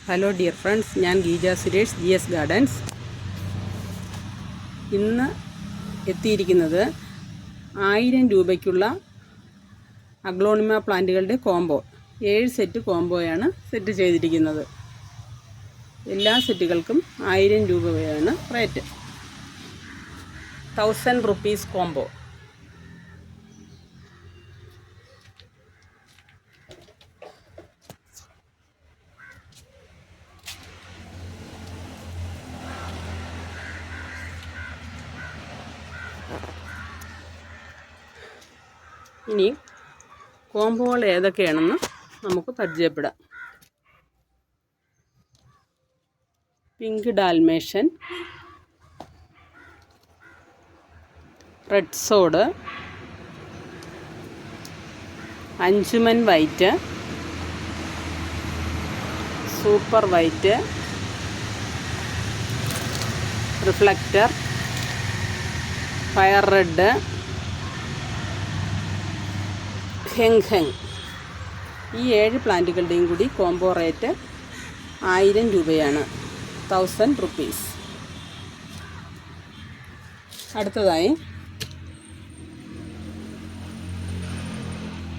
Hello dear friends, ഞാൻ ഗീജ Suresh, GS gardens. ഇന്ന് എത്തിയിരിക്കുന്നത് 1000 രൂപയ്ക്കുള്ള അഗ്ലോണിമ പ്ലാന്റുകളുടെ കോംബോ 7 സെറ്റ് കോംബോയാണ് സെറ്റ് ചെയ്തിരിക്കുന്നത്. എല്ലാ സെറ്റുകൾക്കും 1000 രൂപയാണ് റേറ്റ്. 1000 rupees combo. ഇനി കോംബോകൾ ഏതൊക്കെയാണെന്ന് നമുക്ക് പരിചയപ്പെടാം. പിങ്ക് ഡാൽമേഷൻ, റെഡ് സോഡ്, അഞ്ചുമൻ white, super white, reflector, fire red, Heng. ഈ 7 പ്ലാന്റുകളുടെയും കൂടി കോംബോ റേറ്റ് 1000 രൂപയാണ്. 1000 റുപ്പീസ്. അടുത്തതായി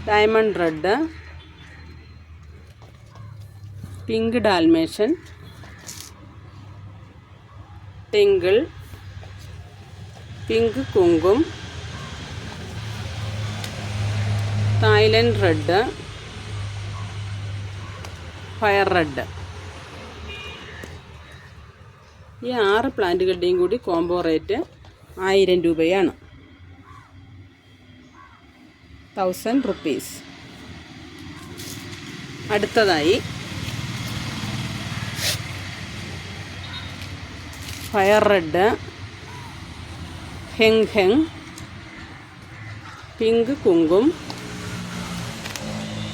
diamond red, pink Dalmatian, tinkle, pink Kumkum, Thailand red, fire red. ഈ 6 പ്ലാന്റുകളുടെയും കൂടി കോംബോ റേറ്റ് 1000 രൂപയാണ്. 1000 റുപ്പീസ്. അടുത്തതായി fire red, Heng, pink Kumkum,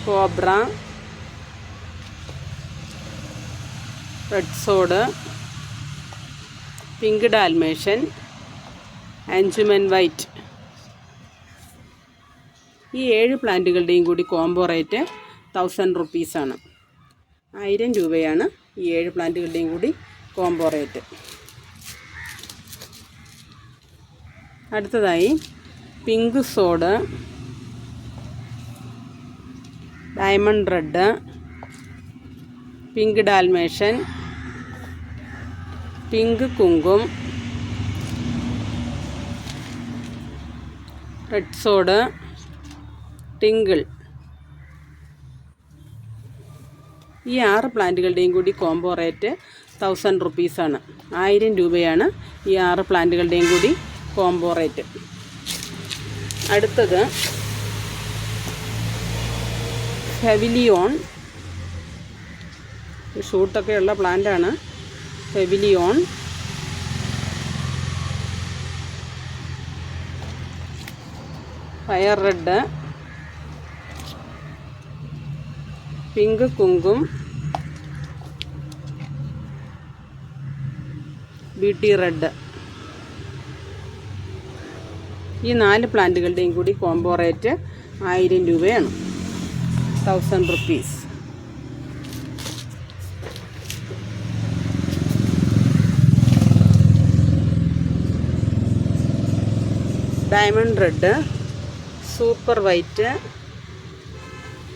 cobra, red sod, pink Dalmatian, അഞ്ചുമൻ വൈറ്റ്. ഈ 7 പ്ലാന്റുകളുടെയും കൂടി കോംബോ റേറ്റ് 1000 റുപ്പീസാണ്. 1000 രൂപയാണ് ഈ 7 പ്ലാന്റുകളുടെയും കൂടി കോംബോ റേറ്റ്. അടുത്തതായി pink sod, diamond red, pink Dalmatian, pink Kumkum, red sod, tinkle. ഈ 6 പ്ലാന്റുകളുടെയും കൂടി കോംബോ റേറ്റ് 1000 റുപ്പീസാണ്. 1000 രൂപയാണ് ഈ 6 പ്ലാന്റുകളുടെയും കൂടി കോംബോ റേറ്റ്. അടുത്തത് പെവിലിയോൺ. ഷൂട്ടൊക്കെ ഉള്ള പ്ലാന്റാണ് pavilion. Fire red, pink Kumkum, beauty red. ഈ 4 പ്ലാന്റുകളുടെയും കൂടി കോംബോ റേറ്റ് 1000 രൂപയാണ്. 1000 rupees. Diamond red, super white,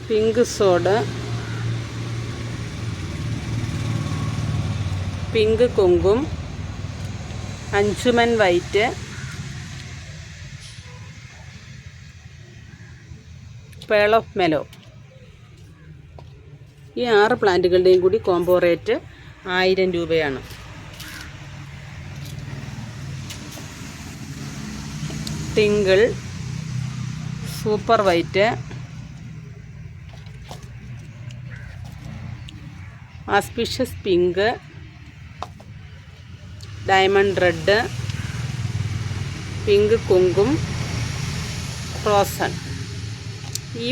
pink sod, pink Kumkum, അഞ്ചുമൻ വൈറ്റ്, പേൾ ഓഫ് മെലോ. ഈ 6 പ്ലാന്റുകളുടെയും കൂടി കോംബോ റേറ്റ് 1000 രൂപയാണ്. Tinkle, super white, auspicious pink, diamond red, pink Kumkum, റോസൺ. ഈ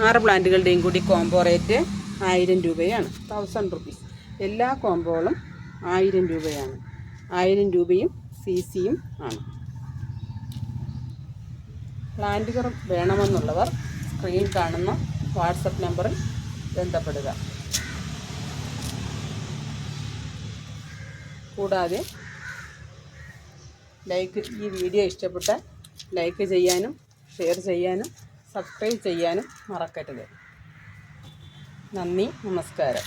6 പ്ലാന്റുകളുടെയും കൂടി കോംബോ റേറ്റ് 1000 രൂപയാണ്. 1000 റുപ്പീസ്. എല്ലാ കോംബോകളും 1000 രൂപയാണ്. 1000 രൂപയും CCയും ആണ്. പ്ലാന്റുകൾ വേണമെന്നുള്ളവർ സ്ക്രീൻ കാണുന്ന വാട്സപ്പ് നമ്പറിൽ ബന്ധപ്പെടുക. കൂടാതെ ഈ വീഡിയോ ഇഷ്ടപ്പെട്ടാൽ ലൈക്ക് ചെയ്യാനും ഷെയർ ചെയ്യാനും സബ്സ്ക്രൈബ് ചെയ്യാനും മറക്കരുത്. നന്ദി, നമസ്കാരം.